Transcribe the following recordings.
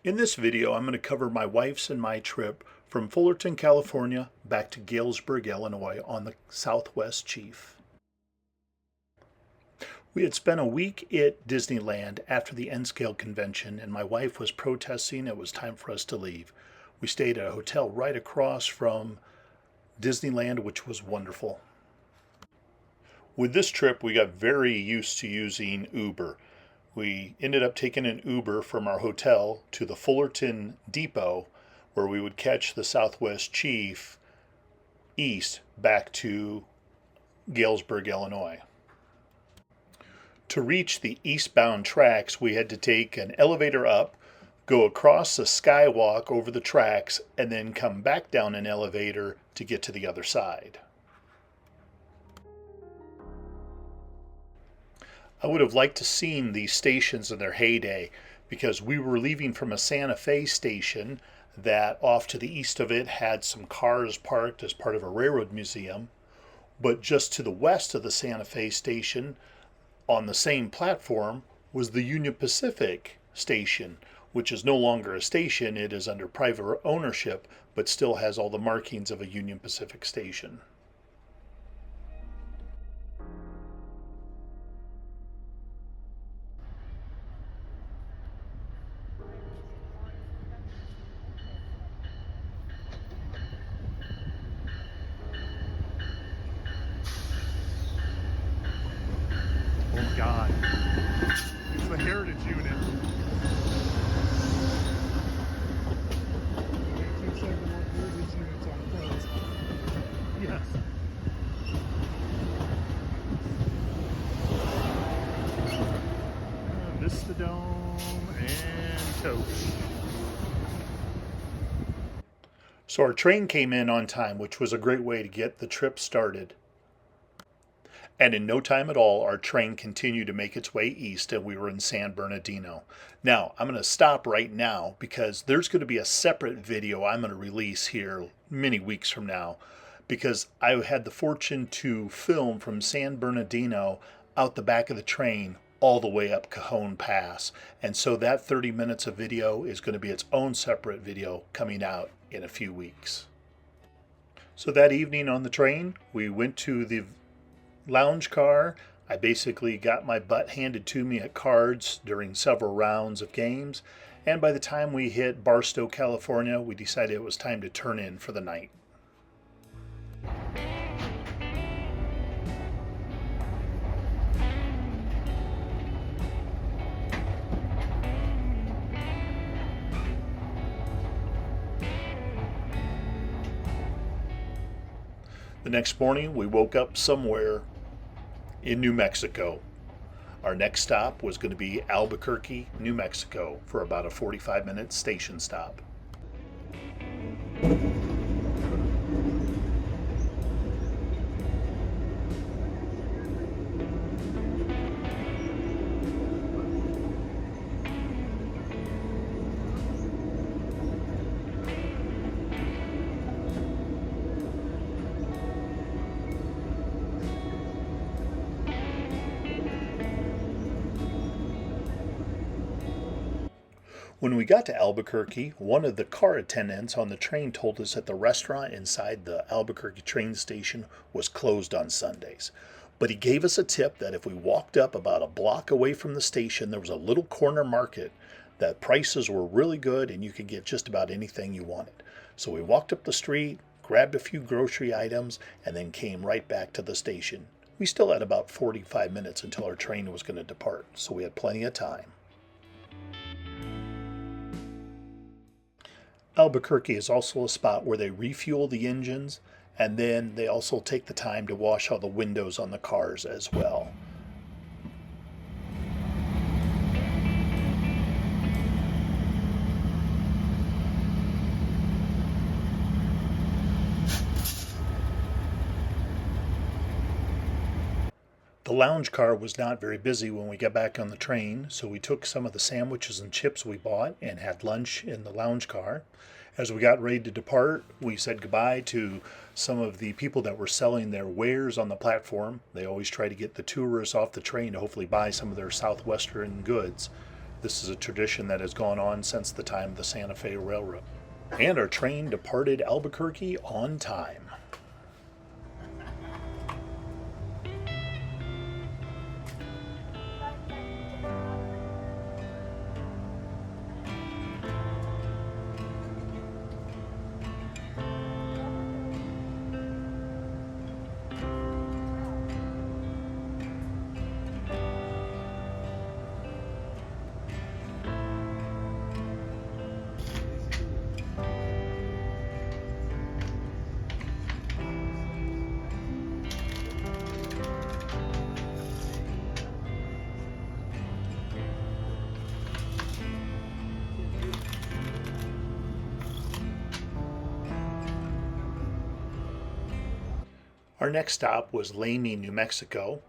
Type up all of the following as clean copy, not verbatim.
In this video, I'm going to cover my wife's and my trip from Fullerton, California, back to Galesburg, Illinois on the Southwest Chief. We had spent a week at Disneyland after the N-Scale convention, and my wife was protesting it was time for us to leave. We stayed at a hotel right across from Disneyland, which was wonderful. With this trip, we got very used to using Uber. We ended up taking an Uber from our hotel to the Fullerton depot where we would catch the Southwest Chief east back to Galesburg, Illinois. To reach the eastbound tracks, we had to take an elevator up, go across the skywalk over the tracks, and then come back down an elevator to get to the other side. I would have liked to seen these stations in their heyday because we were leaving from a Santa Fe station that off to the east of it had some cars parked as part of a railroad museum, but just to the west of the Santa Fe station on the same platform was the Union Pacific station, which is no longer a station. It is under private ownership, but still has all the markings of a Union Pacific station. Oh God, it's the Heritage Unit. Yes. Vista Dome and Coach. So our train came in on time, which was a great way to get the trip started. And in no time at all, our train continued to make its way east, and we were in San Bernardino. Now, I'm going to stop right now because there's going to be a separate video I'm going to release here many weeks from now, because I had the fortune to film from San Bernardino out the back of the train all the way up Cajon Pass. And so that 30 minutes of video is going to be its own separate video coming out in a few weeks. So that evening on the train, we went to the lounge car. I basically got my butt handed to me at cards during several rounds of games, and by the time we hit Barstow, California, we decided it was time to turn in for the night. The next morning, we woke up somewhere in New Mexico. Our next stop was going to be Albuquerque, New Mexico, for about a 45-minute station stop. When we got to Albuquerque, one of the car attendants on the train told us that the restaurant inside the Albuquerque train station was closed on Sundays. But he gave us a tip that if we walked up about a block away from the station, there was a little corner market that prices were really good and you could get just about anything you wanted. So we walked up the street, grabbed a few grocery items, and then came right back to the station. We still had about 45 minutes until our train was going to depart, so we had plenty of time. Albuquerque is also a spot where they refuel the engines, and then they also take the time to wash all the windows on the cars as well. The lounge car was not very busy when we got back on the train, so we took some of the sandwiches and chips we bought and had lunch in the lounge car. As we got ready to depart, we said goodbye to some of the people that were selling their wares on the platform. They always try to get the tourists off the train to hopefully buy some of their southwestern goods. This is a tradition that has gone on since the time of the Santa Fe Railroad. And our train departed Albuquerque on time. Our next stop was Lamy, New Mexico.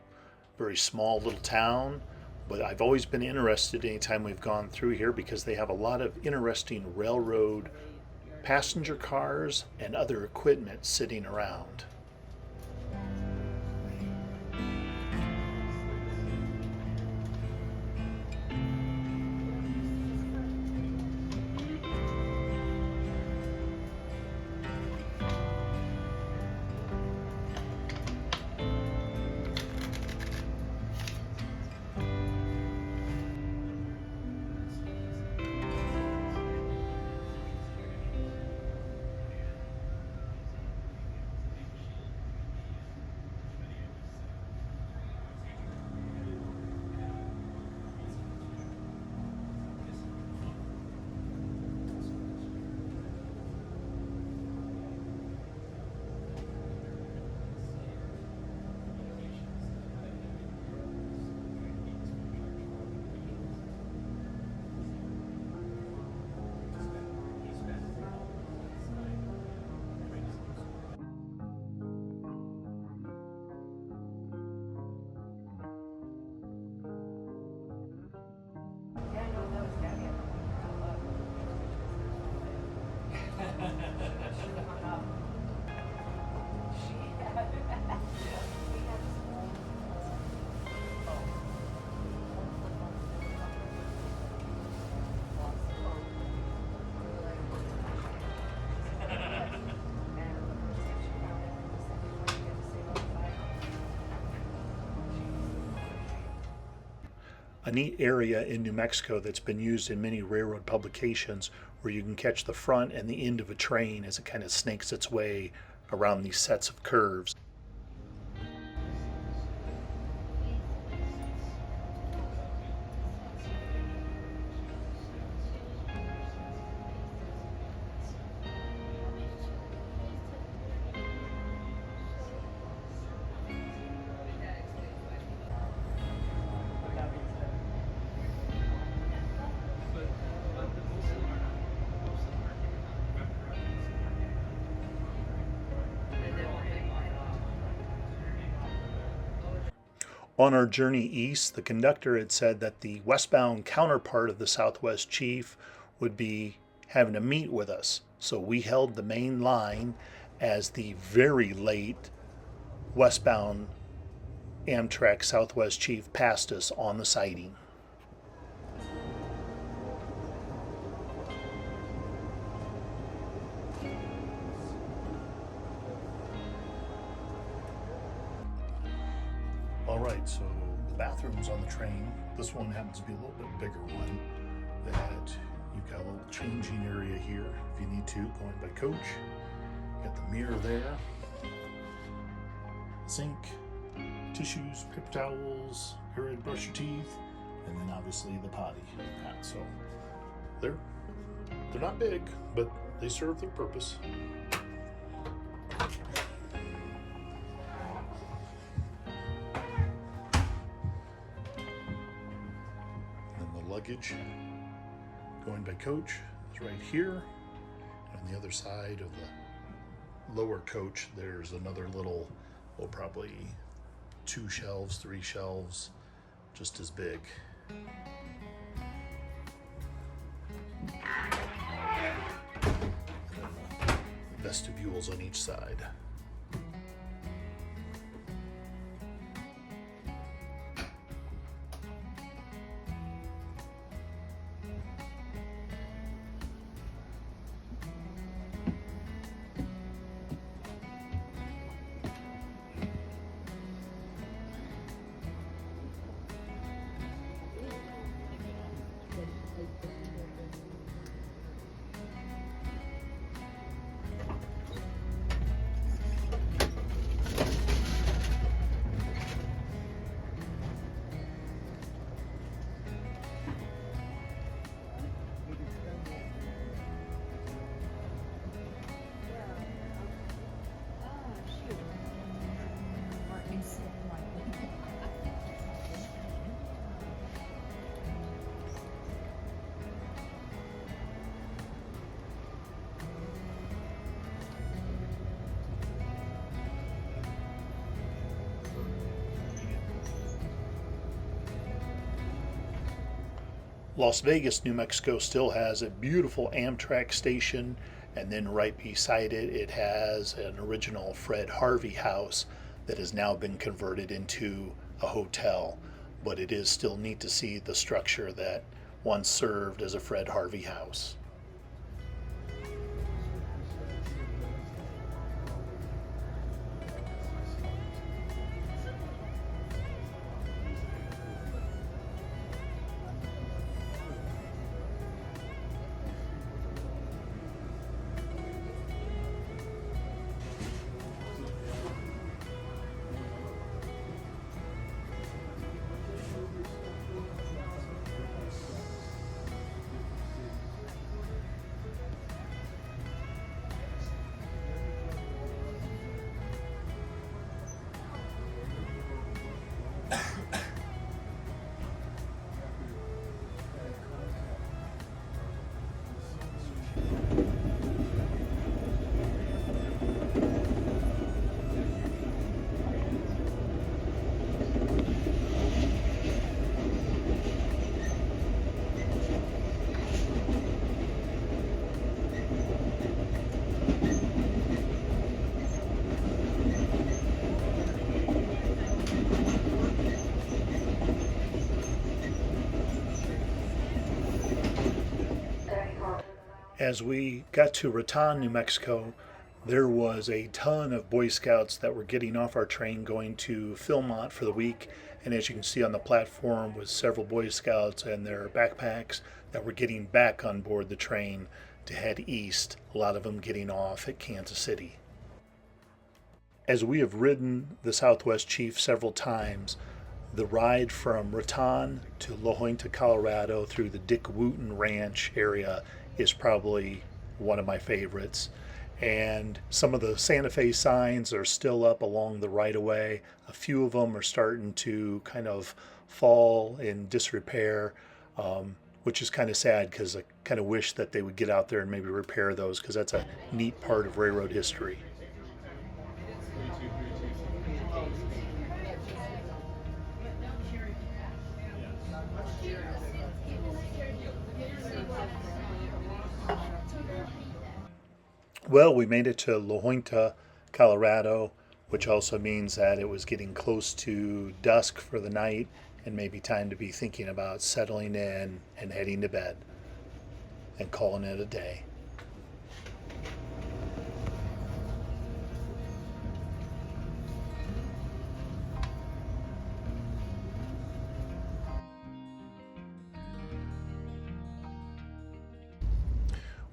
Very small little town, but I've always been interested anytime we've gone through here because they have a lot of interesting railroad passenger cars and other equipment sitting around. A neat area in New Mexico that's been used in many railroad publications where you can catch the front and the end of a train as it kind of snakes its way around these sets of curves. On our journey east, the conductor had said that the westbound counterpart of the Southwest Chief would be having a meet with us. So we held the main line as the very late westbound Amtrak Southwest Chief passed us on the siding. Alright, so the bathrooms on the train, this one happens to be a little bit bigger one, that you've got a little changing area here if you need to, going by coach. You got the mirror there, sink, tissues, paper towels, area to brush your teeth, and then obviously the potty. So they're not big, but they serve their purpose. Luggage going by coach is right here. On the other side of the lower coach, there's another little, well, probably 2 shelves, 3 shelves, just as big. And then the vestibules on each side. Las Vegas, New Mexico still has a beautiful Amtrak station, and then right beside it, it has an original Fred Harvey house that has now been converted into a hotel. But it is still neat to see the structure that once served as a Fred Harvey house. As we got to Raton, New Mexico, there was a ton of Boy Scouts that were getting off our train going to Philmont for the week. And as you can see on the platform was several Boy Scouts and their backpacks that were getting back on board the train to head east, a lot of them getting off at Kansas City. As we have ridden the Southwest Chief several times, the ride from Raton to La Jointa, Colorado through the Dick Wooten Ranch area is probably one of my favorites. And some of the Santa Fe signs are still up along the right-of-way. A few of them are starting to kind of fall in disrepair, which is kind of sad because I kind of wish that they would get out there and maybe repair those, because that's a neat part of railroad history. Well, we made it to La Jointa, Colorado, which also means that it was getting close to dusk for the night and maybe time to be thinking about settling in and heading to bed and calling it a day.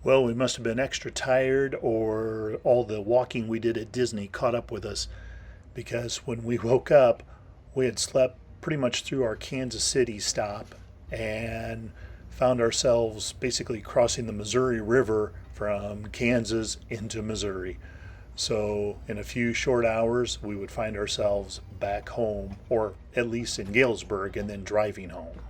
Well, we must have been extra tired, or all the walking we did at Disney caught up with us, because when we woke up, we had slept pretty much through our Kansas City stop and found ourselves basically crossing the Missouri River from Kansas into Missouri. So in a few short hours, we would find ourselves back home, or at least in Galesburg, and then driving home.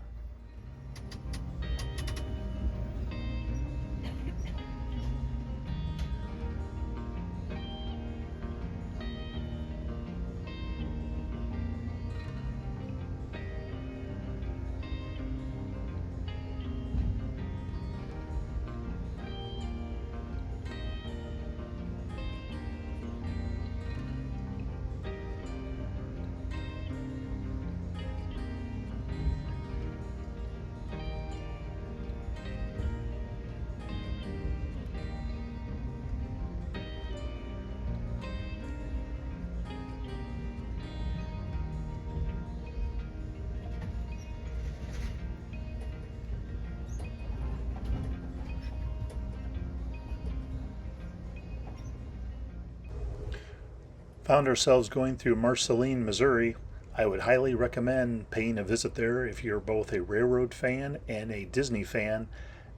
Found ourselves going through Marceline, Missouri. I would highly recommend paying a visit there if you're both a railroad fan and a Disney fan,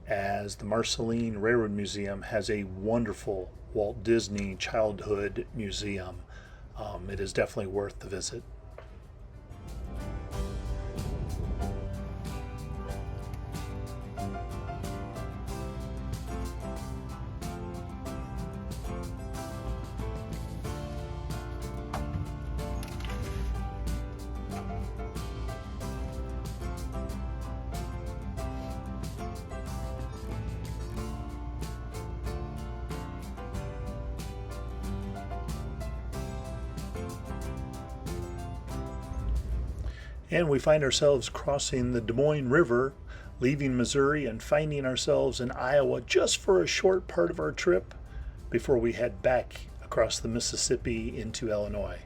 as the Marceline Railroad Museum has a wonderful Walt Disney childhood museum. It is definitely worth the visit. And we find ourselves crossing the Des Moines River, leaving Missouri and finding ourselves in Iowa just for a short part of our trip before we head back across the Mississippi into Illinois.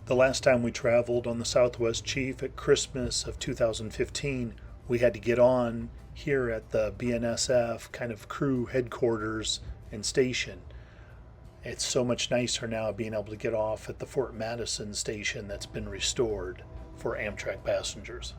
The last time we traveled on the Southwest Chief at Christmas of 2015, we had to get on here at the BNSF kind of crew headquarters and station. It's so much nicer now being able to get off at the Fort Madison station that's been restored for Amtrak passengers.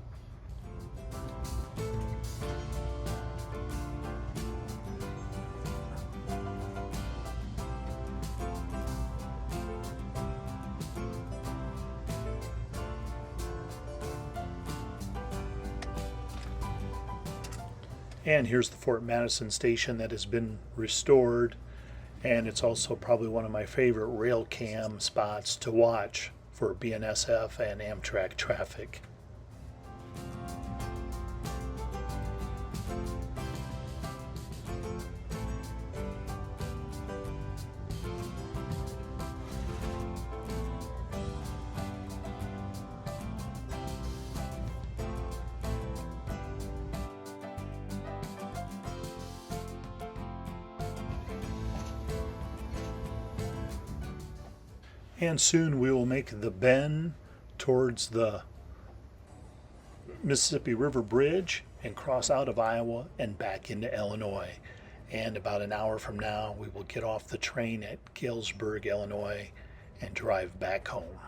And here's the Fort Madison station that has been restored, and it's also probably one of my favorite rail cam spots to watch for BNSF and Amtrak traffic. And soon we will make the bend towards the Mississippi River Bridge and cross out of Iowa and back into Illinois. And about an hour from now, we will get off the train at Galesburg, Illinois, and drive back home.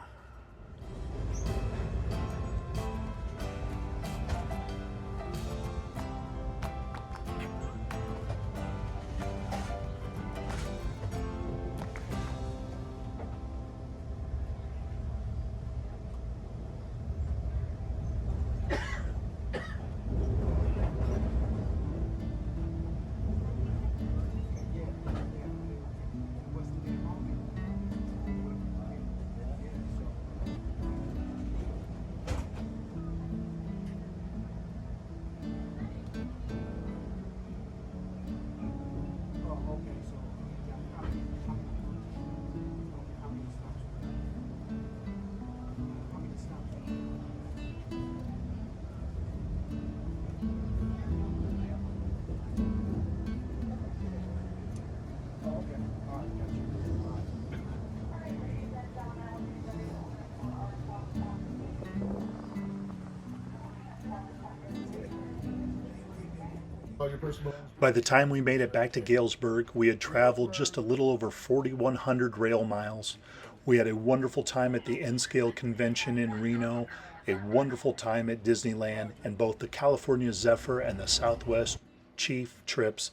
By the time we made it back to Galesburg, we had traveled just a little over 4,100 rail miles. We had a wonderful time at the N-Scale Convention in Reno, a wonderful time at Disneyland, and both the California Zephyr and the Southwest Chief trips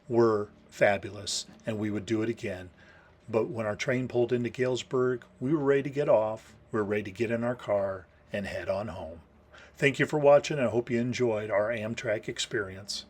were fabulous, and we would do it again. But when our train pulled into Galesburg, we were ready to get off, we were ready to get in our car and head on home. Thank you for watching, and I hope you enjoyed our Amtrak experience.